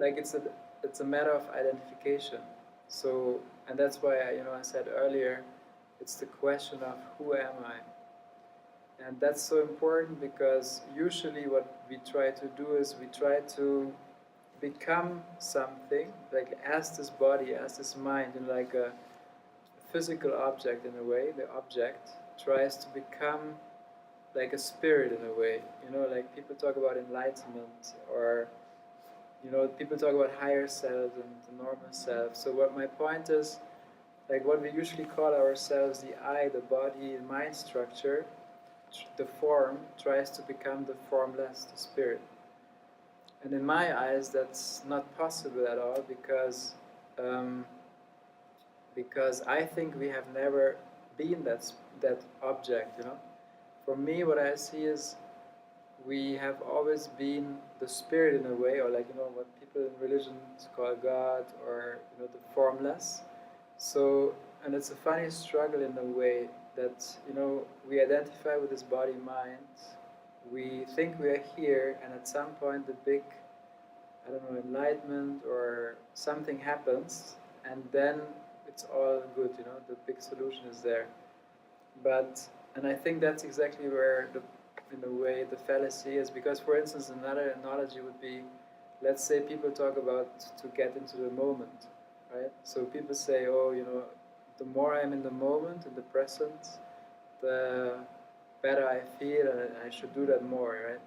like it's a matter of identification. So, and that's why I said earlier, it's the question of who am I? And that's so important because usually what we try to do is we try to become something, like as this body, as this mind, in like a physical object in a way. The object tries to become like a spirit in a way. Like people talk about enlightenment, or people talk about higher self and the normal self. So what my point is, like what we usually call ourselves, the I, the body, the mind structure, the form tries to become the formless, the spirit. And in my eyes, that's not possible at all um, because I think we have never been that object. For me, what I see is we have always been the spirit in a way, or like what people in religions call God, or the formless. So, and it's a funny struggle in a way that we identify with this body mind. We think we are here, and at some point the big, I don't know, enlightenment or something happens, and then it's all good. The big solution is there. And I think that's exactly where in a way the fallacy is, because for instance another analogy would be, let's say people talk about to get into the moment, right? So people say, oh, the more I'm in the moment, in the present, the better I feel, and I should do that more, right?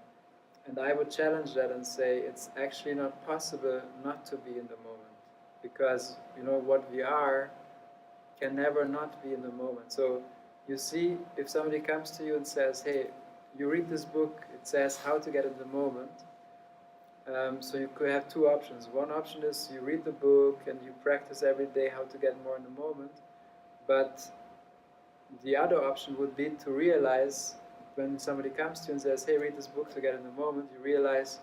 And I would challenge that and say it's actually not possible not to be in the moment, because what we are can never not be in the moment. So you see, if somebody comes to you and says, hey, you read this book, it says how to get in the moment. So you could have two options. One option is you read the book and you practice every day how to get more in the moment. But the other option would be to realize, when somebody comes to you and says, hey, read this book to get in the moment, you realize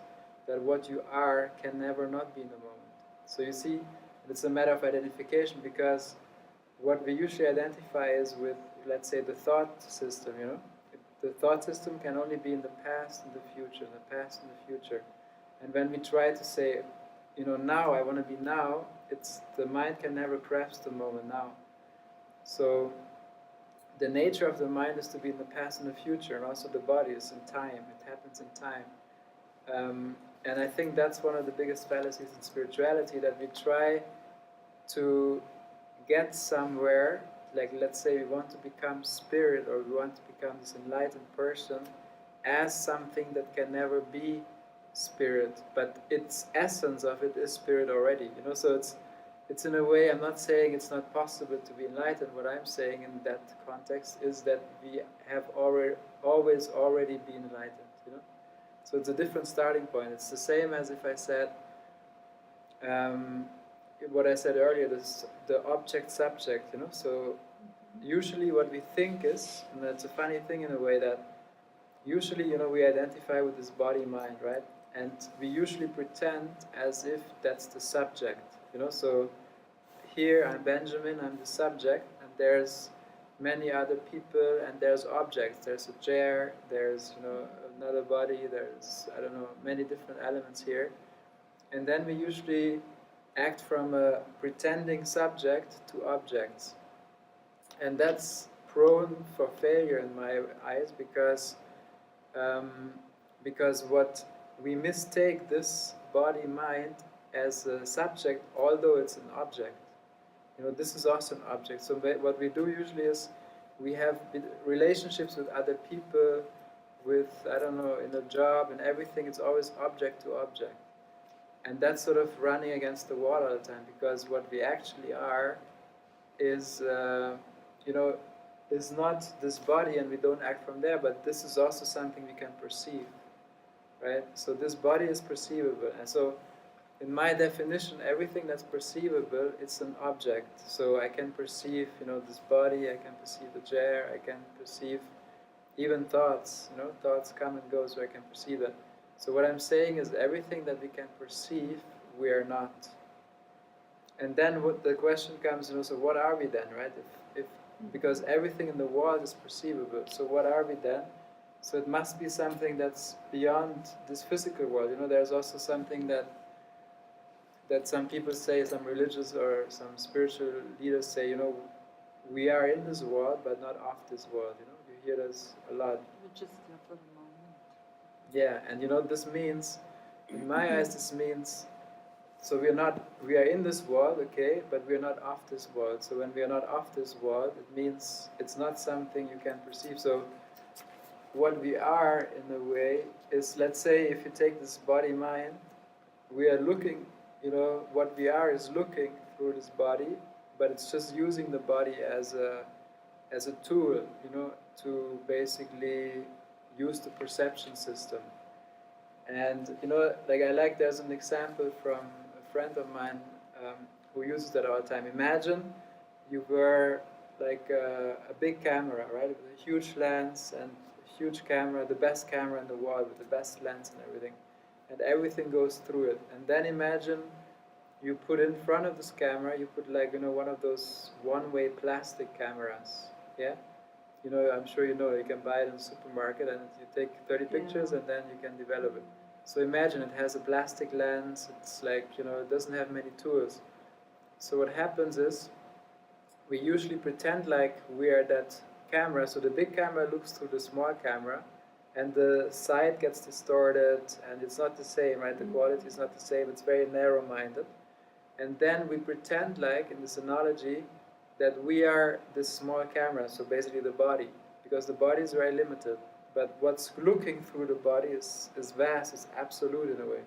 that what you are can never not be in the moment. So you see, it's a matter of identification, because what we usually identify is with, let's say, the thought system. The thought system can only be in the past and the future, the past and the future. And when we try to say, now I want to be now, the mind can never grasp the moment now. So the nature of the mind is to be in the past and the future, and also the body is in time. It happens in time. And I think that's one of the biggest fallacies in spirituality, that we try to get somewhere, like let's say we want to become spirit, or we want to become this enlightened person, as something that can never be spirit, but its essence of it is spirit already. So it's in a way, I'm not saying it's not possible to be enlightened. What I'm saying in that context is that we have always already been enlightened. So it's a different starting point. It's the same as if I said, what I said earlier, the object-subject, So usually what we think is, and that's a funny thing in a way, that usually, we identify with this body-mind, right? And we usually pretend as if that's the subject, So here I'm Benjamin, I'm the subject, and there's many other people, and there's objects. There's a chair, there's, another body, there's, I don't know, many different elements here. And then we usually act from a pretending subject to objects. And that's prone for failure in my eyes, because what we mistake this body-mind as a subject, although it's an object. This is also an object. So what we do usually is we have relationships with other people, with, I don't know, in a job and everything, it's always object to object. And that's sort of running against the wall all the time, because what we actually are is, is not this body, and we don't act from there, but this is also something we can perceive, right? So this body is perceivable, and so in my definition, everything that's perceivable, it's an object. So I can perceive, this body, I can perceive the chair, I can perceive even thoughts, thoughts come and go, so I can perceive it. So what I'm saying is everything that we can perceive, we are not. And then the question comes, so what are we then, right? Because everything in the world is perceivable, so what are we then? So it must be something that's beyond this physical world. There's also something that that some people say, some religious or some spiritual leaders say, you know, we are in this world but not of this world. You know, you hear this a lot. We're just here for the moment. Yeah, and you know, this means, in my eyes, this means, so we are in this world, okay, but we are not of this world. So when we are not of this world, it means it's not something you can perceive. So what we are, in a way, is, let's say, if you take this body-mind, we are looking, you know, what we are is looking through this body, but it's just using the body as a tool, you know, to basically use the perception system. And you know, like there's an example from a friend of mine who uses that all the time. Imagine you were like a big camera, right, with a huge lens and a huge camera, the best camera in the world with the best lens and everything, and everything goes through it. And then imagine you put in front of this camera, you put like, you know, one of those one-way plastic cameras, yeah? You know, I'm sure you know, you can buy it in the supermarket and you take 30 pictures and then you can develop it. So imagine it has a plastic lens, it's like, you know, it doesn't have many tools. So what happens is, we usually pretend like we are that camera, so the big camera looks through the small camera, and the side gets distorted, and it's not the same, right? The quality is not the same, it's very narrow-minded. And then we pretend like, in this analogy, that we are this small camera, so basically the body, because the body is very limited. But what's looking through the body is vast, is absolute in a way.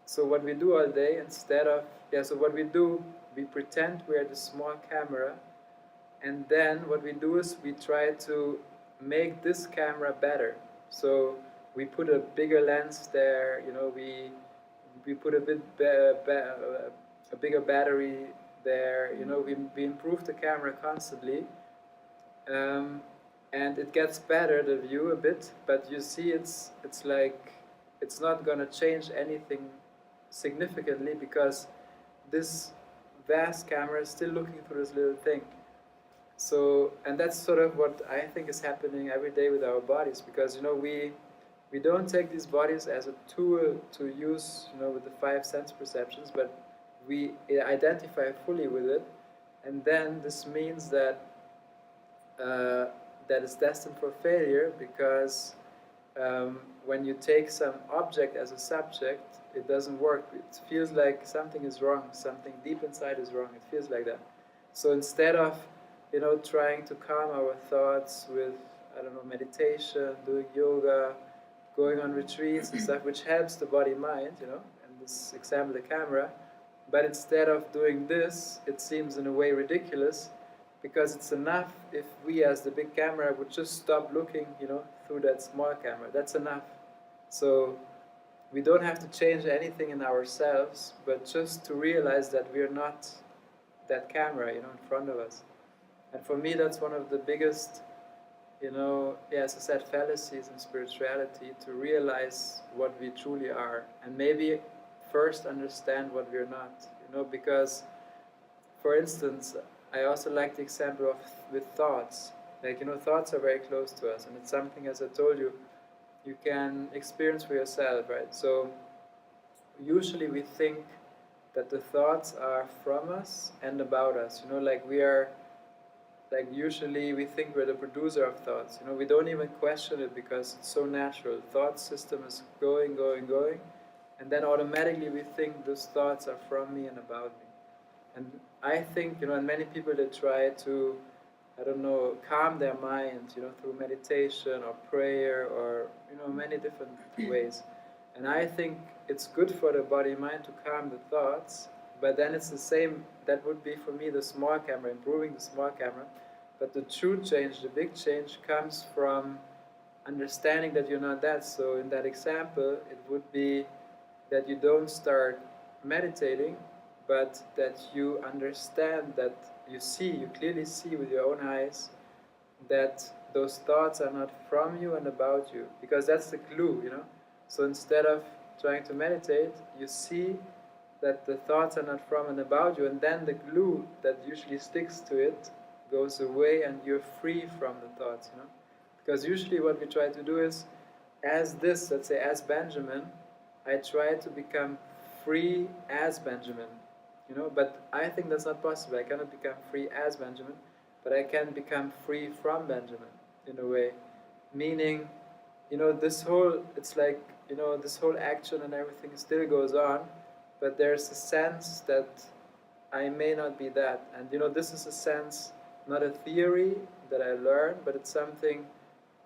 So what we do all day, instead of, so what we do, we pretend we are the small camera, and then what we do is we try to make this camera better. So we put a bigger lens there, you know, we put a bigger battery there, you know, we improve the camera constantly, and it gets better, the view, a bit, but you see it's like it's not going to change anything significantly, because this vast camera is still looking through this little thing. So, and that's sort of what I think is happening every day with our bodies, because, you know, we don't take these bodies as a tool to use, you know, with the 5 sense perceptions, but we identify fully with it, and then this means that that it's destined for failure, because when you take some object as a subject, it doesn't work. It feels like something is wrong, something deep inside is wrong. It feels like that. So instead of, you know, trying to calm our thoughts with, I don't know, meditation, doing yoga, going on retreats and stuff, which helps the body-mind, you know, and this example, the camera, but instead of doing this, it seems in a way ridiculous, because it's enough if we as the big camera would just stop looking, you know, through that small camera. That's enough. So we don't have to change anything in ourselves, but just to realize that we're not that camera, you know, in front of us. And for me, that's one of the biggest, you know, as I said, fallacies in spirituality, to realize what we truly are, and maybe first understand what we're not, you know, because, for instance, I also like the example of with thoughts. Like, you know, thoughts are very close to us, and it's something, as I told you, you can experience for yourself, right? So usually we think that the thoughts are from us and about us, you know, like we are, like usually we think we're the producer of thoughts, you know, we don't even question it because it's so natural. Thought system is going, and then automatically we think those thoughts are from me and about me. And I think, you know, and many people, they try to, I don't know, calm their mind, you know, through meditation or prayer or, you know, many different ways. And I think it's good for the body-mind to calm the thoughts, but then it's the same, that would be for me the small camera, improving the small camera. But the true change, the big change, comes from understanding that you're not that. So in that example, it would be that you don't start meditating, but that you understand, that you clearly see with your own eyes that those thoughts are not from you and about you, because that's the clue, you know. So instead of trying to meditate, you see that the thoughts are not from and about you, and then the glue that usually sticks to it goes away, and you're free from the thoughts, you know. Because usually what we try to do is, as this, let's say, as Benjamin, I try to become free as Benjamin, you know, but I think that's not possible. I cannot become free as Benjamin, but I can become free from Benjamin in a way, meaning, you know, this whole, it's like, you know, this whole action and everything still goes on, but there's a sense that I may not be that. And, you know, this is a sense, not a theory that I learned, but it's something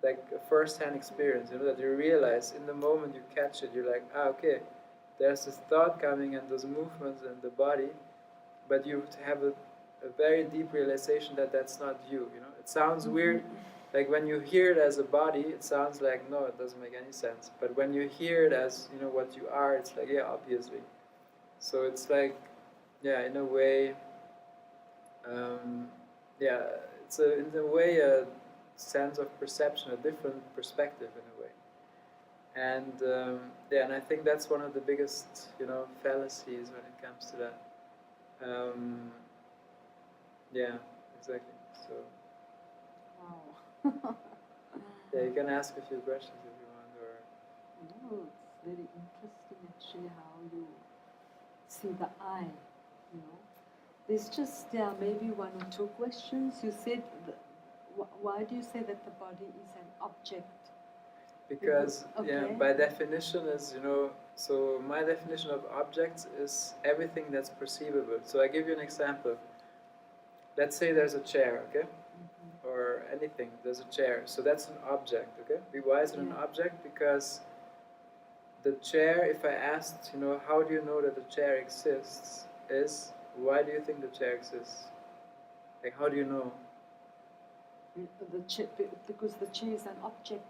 like a first-hand experience, you know, that you realize in the moment you catch it, you're like, ah, okay, there's this thought coming and those movements in the body, but you have a very deep realization that that's not you, you know. It sounds weird, like when you hear it as a body, it sounds like, no, it doesn't make any sense. But when you hear it as, you know, what you are, it's like, yeah, obviously. So it's like, yeah, in a way, yeah, it's in a way a sense of perception, a different perspective in a way. And yeah, and I think that's one of the biggest, you know, fallacies when it comes to that. Yeah, exactly. So Wow. yeah, you can ask a few questions if you want, or No, it's very interesting actually how you see the I, you know. There's just, yeah, maybe one or two questions. You said, why do you say that the body is an object? because Okay. yeah, by definition is, you know, so my definition of objects is everything that's perceivable. So I give you an example. Let's say there's a chair, okay? Or anything, there's a chair. So that's an object, okay? Why is it an object? Because the chair, if I asked, you know, how do you know that the chair exists, is, why do you think the chair exists? Like, how do you know? Because the chair is an object.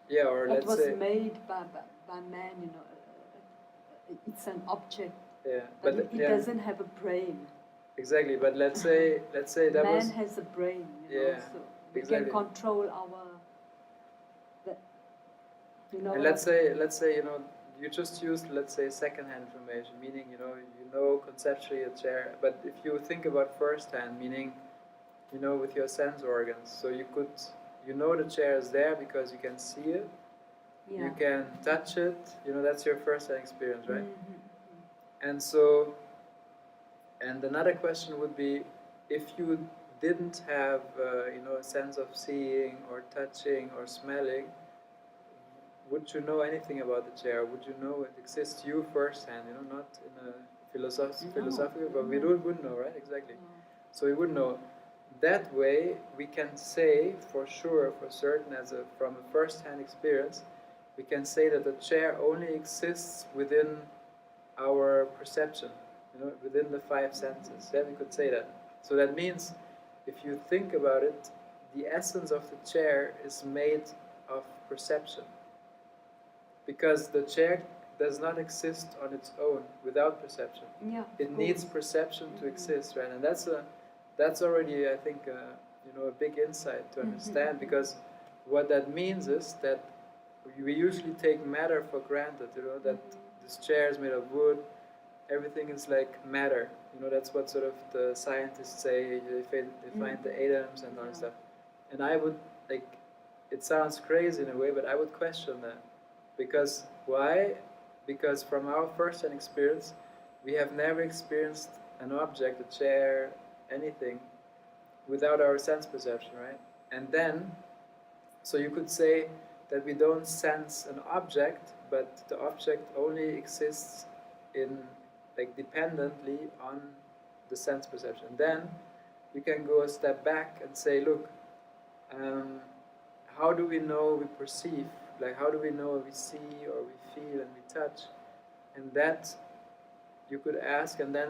Yeah, or that let's was say, made by man, you know. It's an object. yeah, But but it yeah, doesn't have a brain. exactly. But let's say that man was, has a brain, you yeah, know, so we exactly. can control our, you know. And let's say, you know, you just used, let's say, second-hand information, meaning, you know conceptually a chair, but if you think about first-hand, meaning, you know, with your sense organs, so you know the chair is there because you can see it, Yeah. you can touch it, you know, that's your first-hand experience, right? Mm-hmm. And so, and another question would be, if you didn't have, you know, a sense of seeing or touching or smelling, would you know anything about the chair? Would you know it exists you firsthand, you know, not in a philosophical, but we wouldn't know, right? Exactly. No. So we wouldn't know. That way, we can say for sure, for certain, from a first-hand experience, we can say that the chair only exists within our perception, you know, within the five senses. Yeah, we could say that. So that means, if you think about it, the essence of the chair is made of perception. Because the chair does not exist on its own without perception. Yeah, it needs perception to exist, right? And that's already, I think, you know, a big insight to understand. Because what that means is that we usually take matter for granted. You know, that this chair is made of wood. Everything is like matter. You know, that's what sort of the scientists say. They find the atoms and all that stuff. And I would, like, it sounds crazy in a way, but I would question that. Because why? Because from our first-hand experience, we have never experienced an object, a chair, anything, without our sense perception, right? And then, so you could say that we don't sense an object, but the object only exists in, like, dependently on the sense perception. Then you can go a step back and say, look, how do we know we perceive? Like, how do we know we see or we feel and we touch? And that you could ask, and then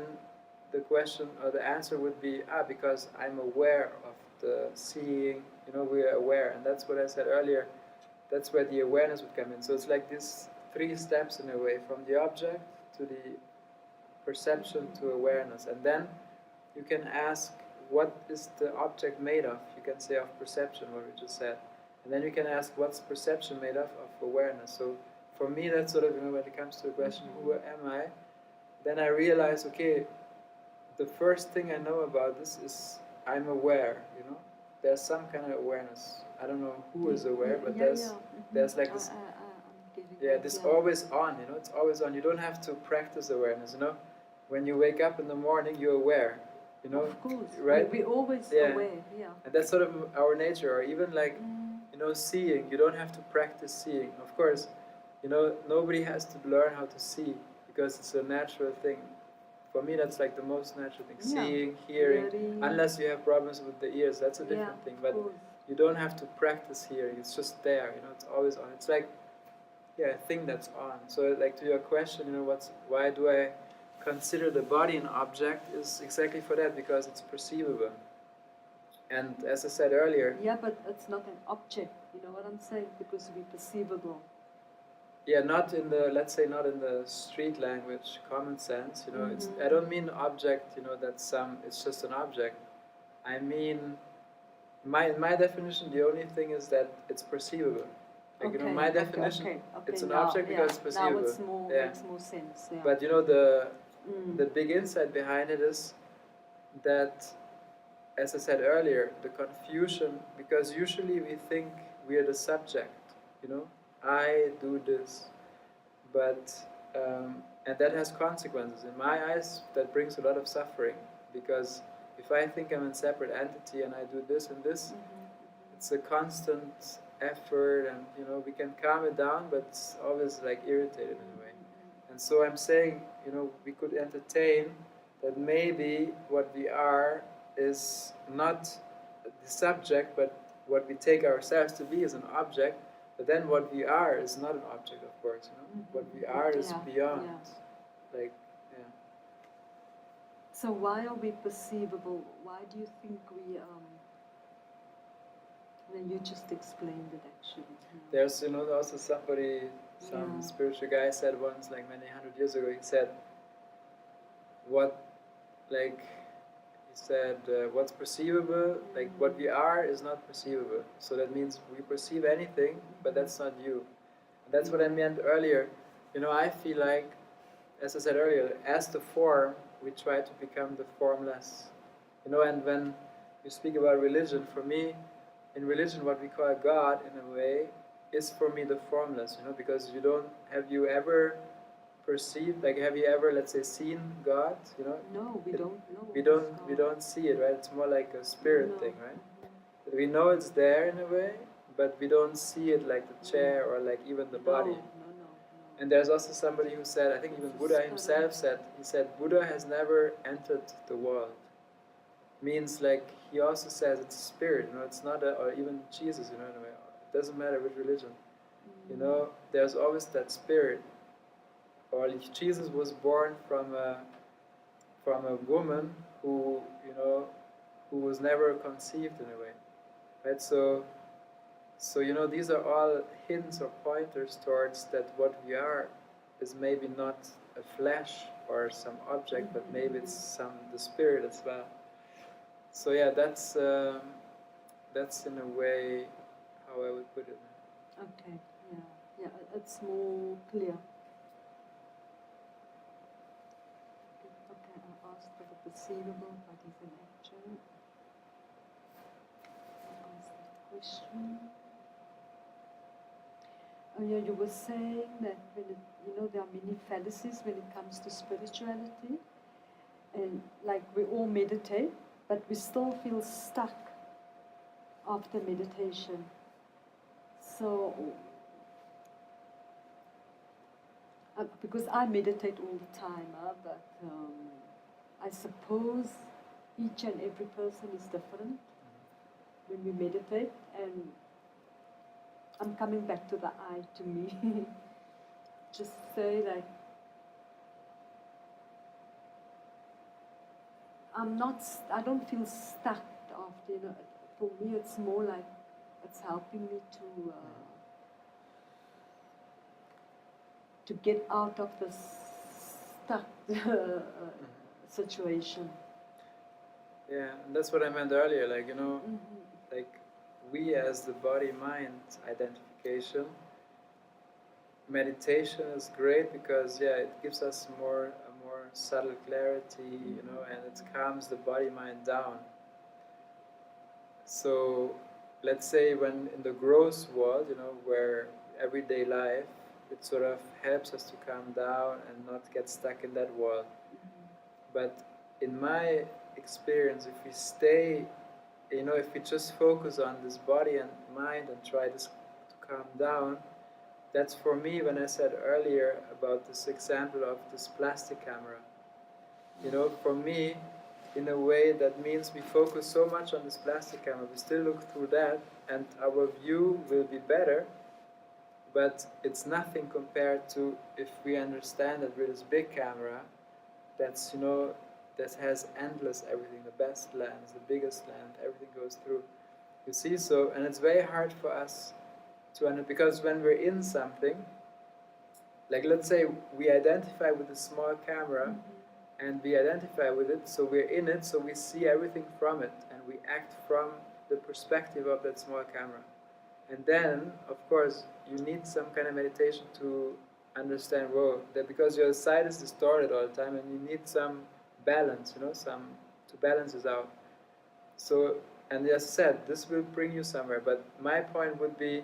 the question or the answer would be, because I'm aware of the seeing, you know, we are aware. And that's what I said earlier. That's where the awareness would come in. So it's like these three steps in a way, from the object to the perception to awareness. And then you can ask, what is the object made of? You can say of perception, what we just said. And then you can ask, what's perception made of awareness? So for me, that's sort of, you know, when it comes to the question, who am I? Then I realize, okay, the first thing I know about this is I'm aware, you know? There's some kind of awareness. I don't know who is aware, but there's like this getting this always on, it's always on. You don't have to practice awareness, When you wake up in the morning, you're aware, Of course, right? we're always aware, And that's sort of our nature, or even like, seeing. You don't have to practice seeing. Of course, nobody has to learn how to see because it's a natural thing. For me, that's like the most natural thing. Seeing, hearing, unless you have problems with the ears, that's a different thing. But you don't have to practice hearing. It's just there, it's always on. It's like, a thing that's on. So like to your question, why do I consider the body an object is exactly for that, because it's perceivable. And as I said earlier... Yeah, but it's not an object, you know what I'm saying? Because we're perceivable. Yeah, not in the, let's say, not in the street language, common sense, it's, I don't mean object, that's it's just an object. I mean, in my definition, the only thing is that it's perceivable. Like, my definition, it's an object because it's perceivable. Now it's makes more sense, But, the big insight behind it is that, as I said earlier, the confusion, because usually we think we are the subject, I do this, but and that has consequences. In my eyes, that brings a lot of suffering, because if I think I'm a separate entity and I do this and this, it's a constant effort, and we can calm it down, but it's always like irritated in a way. And so I'm saying, we could entertain that maybe what we are is not the subject, but what we take ourselves to be is an object. But then what we are is not an object, of course. What we are is beyond. Like, So why are we perceivable? Why do you think we? Then you just explained it actually. There's also somebody, some spiritual guy said once, like many hundred years ago. He said, what's perceivable, like what we are is not perceivable. So that means we perceive anything, but that's not you. And that's what I meant earlier. I feel like, as I said earlier, as the form, we try to become the formless. And when we speak about religion, for me, in religion, what we call God, in a way, is for me the formless, because have you ever perceived, like, have you ever, let's say, seen God, No, we don't know. We don't see it, right? It's more like a spirit thing, right? We know it's there in a way, but we don't see it like the chair or like even the body. And there's also somebody who said, I think even Buddha himself said, Buddha has never entered the world. Means like, he also says it's a spirit, it's not or even Jesus, in a way. It doesn't matter which religion. There's always that spirit. Or Jesus was born from a woman who was never conceived in a way, right? So these are all hints or pointers towards that what we are is maybe not a flesh or some object, but maybe it's the spirit as well. So that's in a way how I would put it. Okay, yeah, it's more clear. Okay, I asked for the perceivable, but is an actual. I asked the question. Oh yeah, you were saying that when there are many fallacies when it comes to spirituality, and like we all meditate, but we still feel stuck after meditation. So, because I meditate all the time, but I suppose each and every person is different when we meditate, and I'm coming back to the I, to me. Just say like, I don't feel stuck after, for me it's more like it's helping me to get out of this stuck situation. Yeah, and that's what I meant earlier, like, like we as the body-mind identification, meditation is great because, it gives us a more subtle clarity, and it calms the body-mind down. So, let's say when in the gross world, where everyday life, it sort of helps us to calm down and not get stuck in that world. But in my experience, if we stay, if we just focus on this body and mind and try to calm down, that's for me when I said earlier about this example of this plastic camera. For me, in a way, that means we focus so much on this plastic camera, we still look through that, and our view will be better, but it's nothing compared to if we understand that with this big camera, that's, that has endless everything, the best lens, the biggest lens, everything goes through. You see, so, and it's very hard for us to understand, because when we're in something, like let's say we identify with a small camera, and we identify with it, so we're in it, so we see everything from it, and we act from the perspective of that small camera. And then, of course, you need some kind of meditation to understand, whoa, that because your side is distorted all the time, and you need some balance, some to balance this out. So, and as I said, this will bring you somewhere, but my point would be,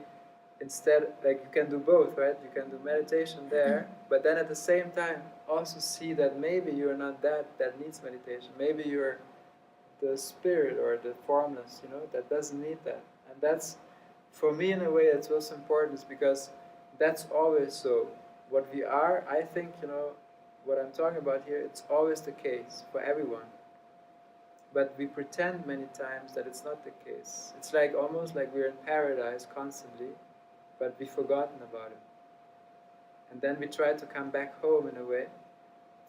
instead, like you can do both, right? You can do meditation there, but then at the same time also see that maybe you're not that needs meditation. Maybe you're the spirit or the formless, that doesn't need that. And that's, for me in a way, it's also important, is because that's always so. What we are, I think, what I'm talking about here, it's always the case for everyone. But we pretend many times that it's not the case. It's like almost like we're in paradise constantly, but we've forgotten about it. And then we try to come back home in a way.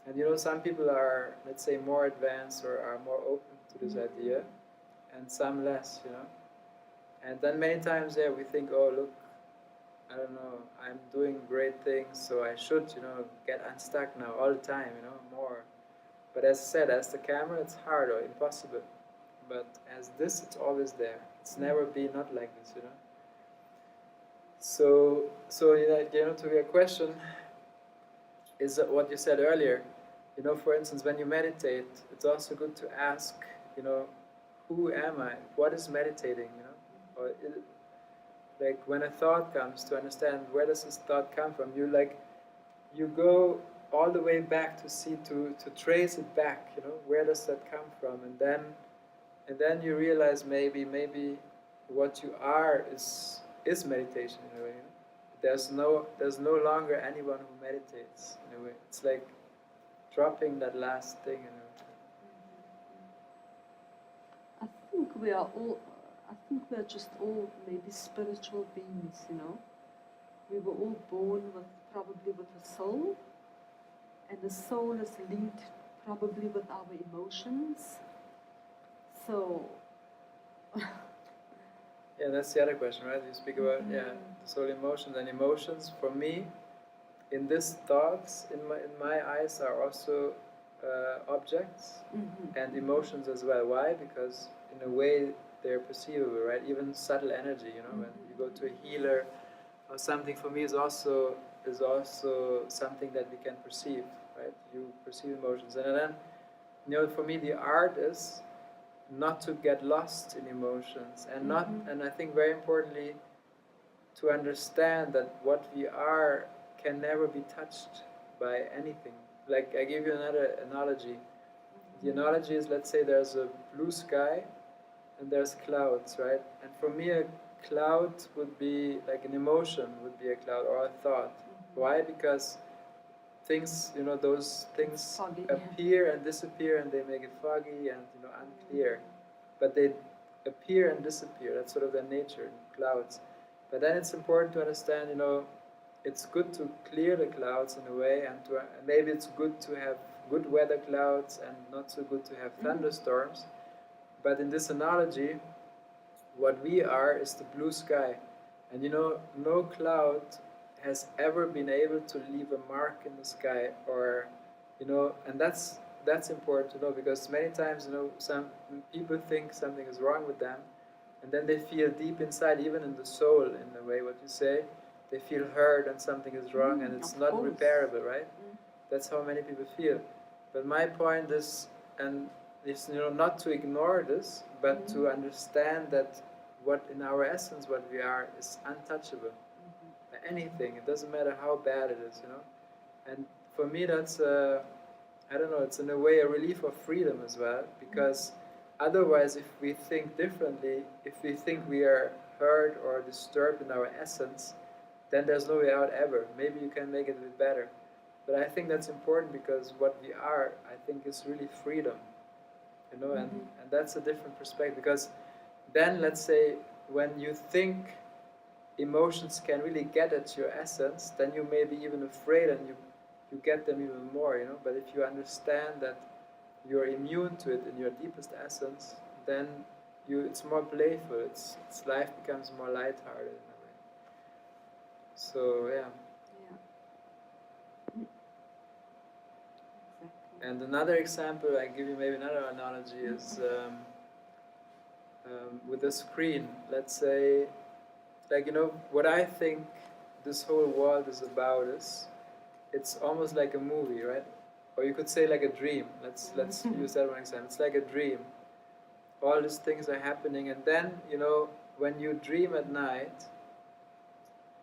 And some people are, let's say, more advanced or are more open to this idea, and some less, And then many times, we think, oh, look, I don't know, I'm doing great things, so I should, get unstuck now all the time, more. But as I said, as the camera, it's hard or impossible. But as this, it's always there. It's never been not like this, So to your question, is that what you said earlier. For instance, when you meditate, it's also good to ask, who am I? What is meditating, Or like when a thought comes, to understand where does this thought come from, you go all the way back to see, to trace it back, where does that come from? And then you realize maybe what you are is meditation in a way. There's no longer anyone who meditates in a way. It's like dropping that last thing in a way. I think we are just all maybe spiritual beings, We were all born probably with a soul, and the soul is linked probably with our emotions. So yeah, that's the other question, right? You speak about the soul, emotions, and emotions. For me, in these thoughts, in my eyes, are also objects and emotions as well. Why? Because in a way they're perceivable, right? Even subtle energy, when you go to a healer or something, for me is also something that we can perceive, right? You perceive emotions, and then for me the art is not to get lost in emotions, and and I think very importantly to understand that what we are can never be touched by anything. Like, I give you another analogy. The analogy is, let's say there's a blue sky and there's clouds, right? And for me a cloud would be like an emotion, would be a cloud, or a thought. Why? Because things, those things foggy, appear and disappear, and they make it foggy and unclear. But they appear and disappear. That's sort of their nature, clouds. But then it's important to understand, it's good to clear the clouds in a way, and maybe it's good to have good weather clouds and not so good to have thunderstorms. But in this analogy, what we are is the blue sky. And no cloud has ever been able to leave a mark in the sky, or and that's important to know, because many times some people think something is wrong with them, and then they feel deep inside, even in the soul, in a way, what you say, they feel hurt and something is wrong, and it's not repairable, right? That's how many people feel. But my point is, and is not to ignore this, but to understand that what in our essence what we are is untouchable. anything. It doesn't matter how bad it is, you know. And for me, that's I don't know. It's in a way a relief of freedom as well, because otherwise, if we think differently, if we think we are hurt or disturbed in our essence, then there's no way out ever. Maybe you can make it a bit better. But I think that's important because what we are, I think, is really freedom, you know, and that's a different perspective. Because then, let's say, when you think emotions can really get at your essence, then you may be even afraid and you get them even more, you know. But if you understand that you're immune to it in your deepest essence, then it's more playful. It's life becomes more lighthearted in a way. So yeah. Exactly. And another example, I give you maybe another analogy is with the screen. Let's say, like, you know, what I think this whole world is about is it's almost like a movie, right? Or you could say like a dream. Let's use that one example. It's like a dream. All these things are happening, and then, you know, when you dream at night,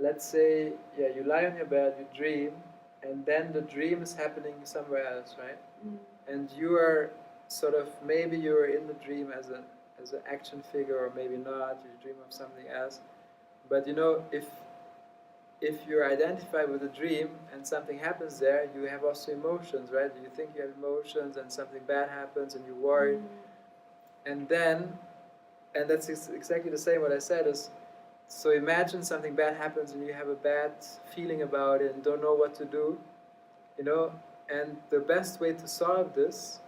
let's say, yeah, you lie on your bed, you dream, and then the dream is happening somewhere else, right? And you are sort of, maybe you're in the dream as an action figure, or maybe not. You dream of something else. But you know, if you're identified with a dream and something happens there, you have also emotions, right? You think you have emotions, and something bad happens, and you worry, and that's exactly the same. What I said is, so imagine something bad happens, and you have a bad feeling about it, and don't know what to do, you know. And the best way to solve this,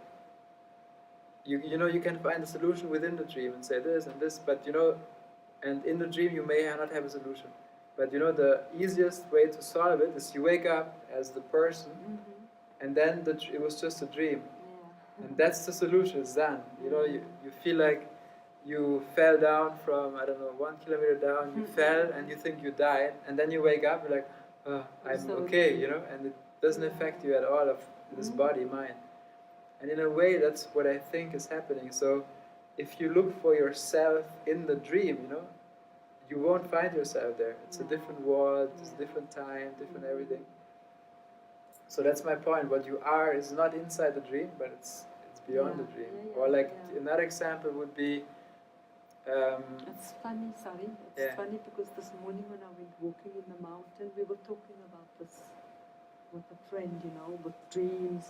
you know, you can find a solution within the dream and say this and this, but you know, and in the dream you may not have a solution. But you know, the easiest way to solve it is you wake up as the person, and then it was just a dream. And that's the solution, it's done. You know, you feel like you fell down from, I don't know, 1 kilometer down, you fell and you think you died, and then you wake up, you're like, oh, I'm okay, you know, and it doesn't affect you at all of this body, mind. And in a way, that's what I think is happening. So if you look for yourself in the dream, you know, you won't find yourself there. It's a different world, it's a different time, different everything. So that's my point. What you are is not inside the dream, but it's beyond the dream. Or like another example would be. It's funny, sorry. It's funny because this morning when I went walking in the mountain, we were talking about this with a friend, you know, with dreams.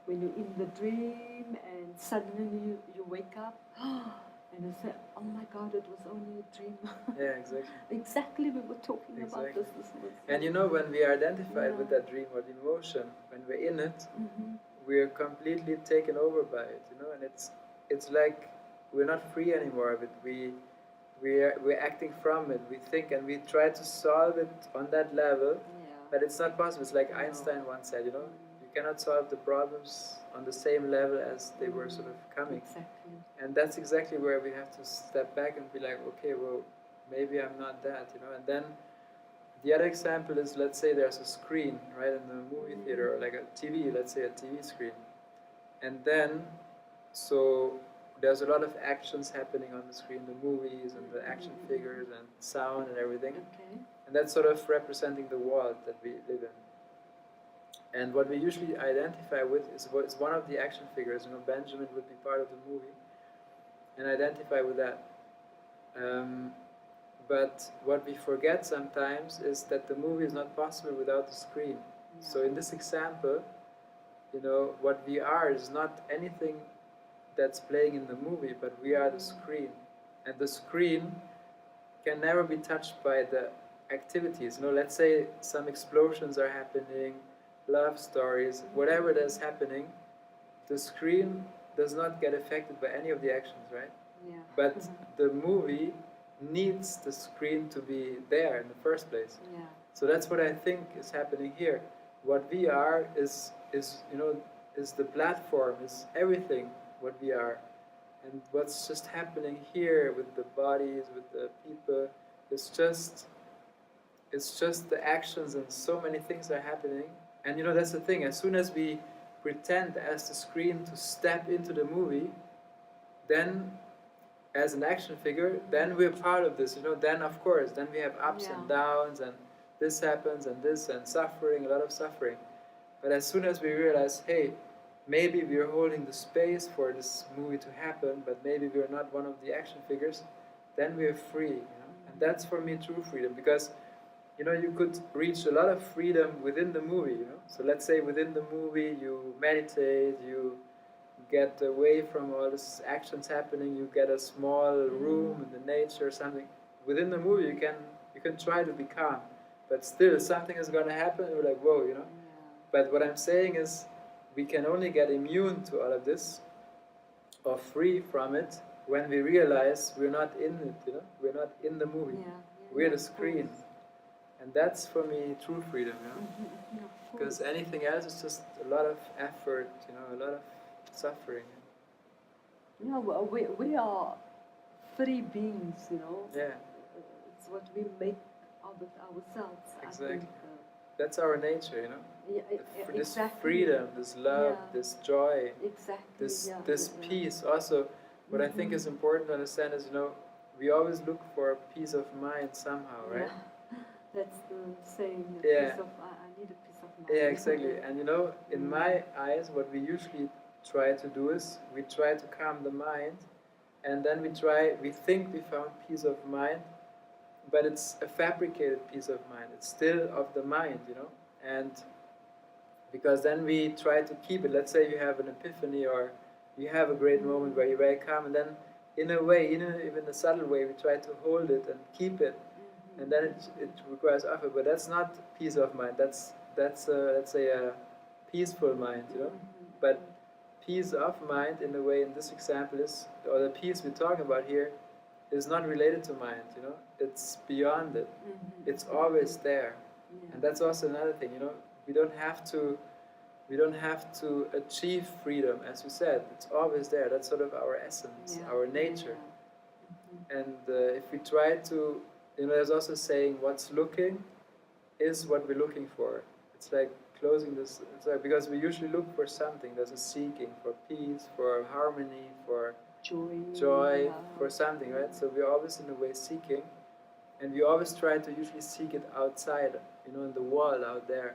When you're in the dream and suddenly you wake up, and I said, oh my God, it was only a dream. Yeah, exactly. Exactly, we were talking about this morning. And you know, when we are identified with that dream or the emotion, when we're in it, we are completely taken over by it, you know, and it's like we're not free anymore of it. We're acting from it. We think and we try to solve it on that level, but it's not possible. It's like Einstein once said, you know, you cannot solve the problems on the same level as they were sort of coming. Exactly. And that's exactly where we have to step back and be like, okay, well, maybe I'm not that, you know. And then the other example is, let's say there's a screen, right, in the movie theater, or like a TV, let's say a TV screen. And then, so there's a lot of actions happening on the screen, the movies and the action figures and sound and everything. Okay. And that's sort of representing the world that we live in. And what we usually identify with is one of the action figures. You know, Benjamin would be part of the movie, and identify with that. But what we forget sometimes is that the movie is not possible without the screen. So in this example, you know, what we are is not anything that's playing in the movie, but we are the screen. And the screen can never be touched by the activities. You know, let's say some explosions are happening, love stories, whatever that is happening, the screen does not get affected by any of the actions, right? Yeah. But the movie needs the screen to be there in the first place. Yeah. So that's what I think is happening here. What we are is you know, is the platform, is everything what we are. And what's just happening here with the bodies, with the people, it's just the actions, and so many things are happening. And you know, that's the thing, as soon as we pretend as the screen to step into the movie, then as an action figure, then we're part of this, you know, then of course, then we have ups and downs, and this happens and this and suffering, a lot of suffering. But as soon as we realize, hey, maybe we are holding the space for this movie to happen, but maybe we are not one of the action figures, then we are free, you know. And that's for me true freedom, because you know you could reach a lot of freedom within the movie, you know. So let's say within the movie you meditate, you get away from all these actions happening, you get a small room in the nature or something. Within the movie you can try to be calm, but still something is going to happen and you're like, whoa, you know. But what I'm saying is we can only get immune to all of this or free from it when we realize we're not in it, you know. We're not in the movie. We're the screen. And that's for me true freedom, you know. Because anything else is just a lot of effort, you know, a lot of suffering. Yeah, well, we are free beings, you know. Yeah. It's what we make out of ourselves. Exactly. I think, that's our nature, you know. This exactly. freedom, this love, this joy, exactly. this peace. Also, what I think is important to understand is, you know, we always look for peace of mind somehow, right? Yeah. That's the saying. Yeah. I need a peace of mind. Yeah, exactly. And you know, in my eyes, what we usually try to do is we try to calm the mind, and then we think we found peace of mind, but it's a fabricated peace of mind. It's still of the mind, you know. And because then we try to keep it. Let's say you have an epiphany or you have a great moment where you're very calm, and then in a way, even a subtle way, we try to hold it and keep it, and then it requires effort. But that's not peace of mind. That's let's say a peaceful mind, you know. But peace of mind, in a way, in this example is, or the peace we're talking about here, is not related to mind, you know. It's beyond it. It's always there, and that's also another thing, you know. We don't have to achieve freedom, as you said. It's always there. That's sort of our essence, our nature. And if we try to, you know, there's also saying, what's looking is what we're looking for. It's like closing this. It's like, because we usually look for something. There's a seeking for peace, for harmony, for joy, for something, right? So we're always in a way seeking, and we always try to usually seek it outside, you know, in the world out there.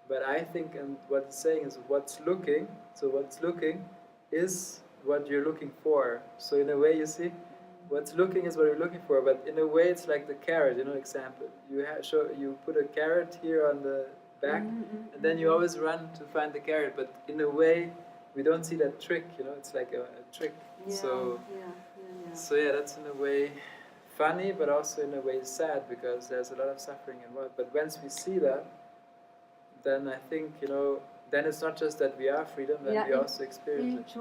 But I think, and what it's saying is what's looking, so what's looking is what you're looking for. So in a way, you see, what's looking is what you're looking for, but in a way it's like the carrot, you know, example. You put a carrot here on the back, and then you always run to find the carrot, but in a way, we don't see that trick, you know, it's like a trick. So that's in a way funny, but also in a way sad, because there's a lot of suffering involved. But once we see that, then I think, you know, then it's not just that we are freedom, then we also experience it.